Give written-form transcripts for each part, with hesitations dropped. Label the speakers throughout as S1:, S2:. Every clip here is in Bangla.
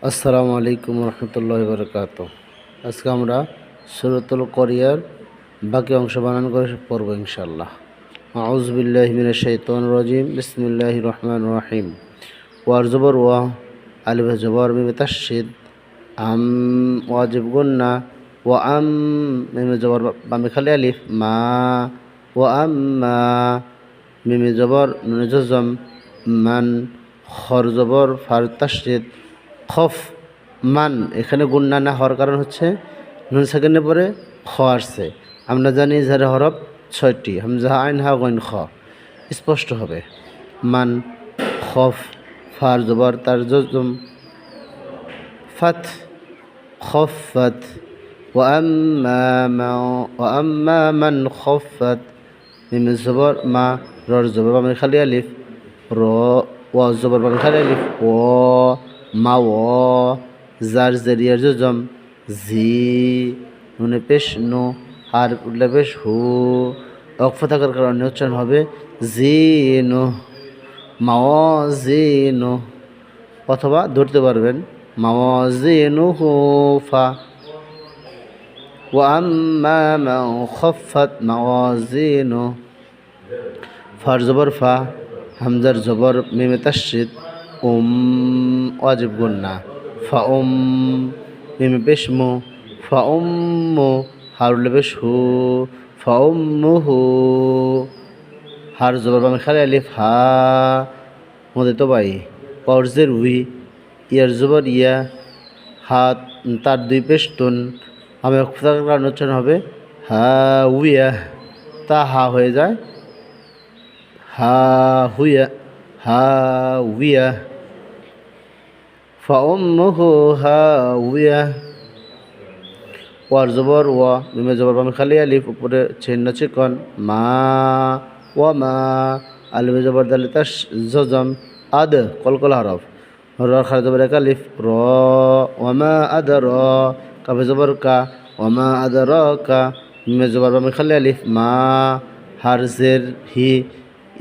S1: আসসালামু আলাইকুম রহমতুল্লাহি বারাকাতুহু। আজকে আমরা সূরাতুল করিয়ার বাকি অংশ বানান করে পড়ব ইনশাআল্লাহ। আউযু বিল্লাহি মিনাশ শাইতানির রাজিম। বিসমিল্লাহির রহমানির রহিম। ওয়ার জবর ওয়া, আলিফ জবর মিম তাশদীদ, আম ওয়াজিব গুন্না, ওয়া আম মিম জবর বামে খালি আলিফ, মা ওয়া আম্মা মিম জবর নুন জজম, মান খর জবর ফার তাশদীদ, খফ মান। এখানে গুন্না না হওয়ার কারণ হচ্ছে নুন সেকেন্ডের পরে খ আসছে। আমরা জানি যার হরফ ৬টি, হামজা আইন হা গইন খ, স্পষ্ট হবে। মান খফ ফার জবর তার জজম ফাত, খফাত। ওয়াম্মা মান খফাত মিম জবর মা, রর জবর বামে খালি আলিফ, র ওয়া জবর বামে খালি আলিফ, ও মা ও, জার জেরিয়ার জজম জি, নুনে পেশ নো, আর উল্লে পেশ হু, অক্ফ থাকার কারণে উচ্চারণ হবে জি নো, মাও জি নো, অথবা ধরতে পারবেন মাও জি নো হু ফা। ওয়াম্মা মান খফাত মাওয়াজিনু, ফার জবর ফা, হামজার জবর মিমে তাশদীদ, ওয়াজিব গুন্না, ফা মিমে পেশ মু, ফা হারুলে পেশ হু, ফা উম্মুহু, হার জবর বামে খালি আলিফ হা, মদে তো বাই, পর্জের উই, ইয়ার জবর ইয়া, হাত তার দুই পেশ তুন, আমি কারণ উচ্চারণ হবে হা উইয়া, তা হা হয়ে যায় হা হুইয়া, হা উইয়া, ফাউম্মুহু হাউইয়া। ওয়ার জবর ওয়া, মিমে জবর বামে খালি আলিফ, উপরে চিহ্ন চিকন, মা ওয়া মা, আলিফ জবর দালে তার জজম, আদ কলকল হরফ, র খার জবর এক আলিফ, র ওয়ামা আদ র, কাফে জবর কা, ওয়ামা আদ র কা, মিমে জবর বামে খালি আলিফ, মা হার জের হি,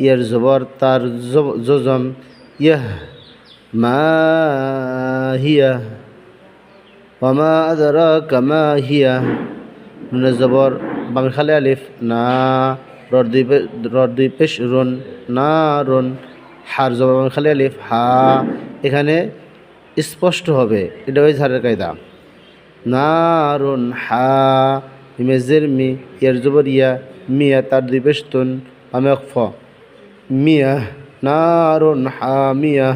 S1: ইয়ার জবর তার জজম ইয়াহ, মা হিয়া, ওয়ামা আদরাকা মা হিয়া, নুনে জবর বামে খালি আলিফ, না রর দুই পেশ রুন, না রুন, হার জবর বামে খালি আলিফ হা। এখানে স্পষ্ট হবে, এটা ওই ঝাড়ের কায়দা। না রুন হা, ইমেজের মি, ইয়ার জবর ইয়া, মিয়া তার দুই পেশ তুন, বামে অক্ফ মিয়া, না রুন হা মিয়া।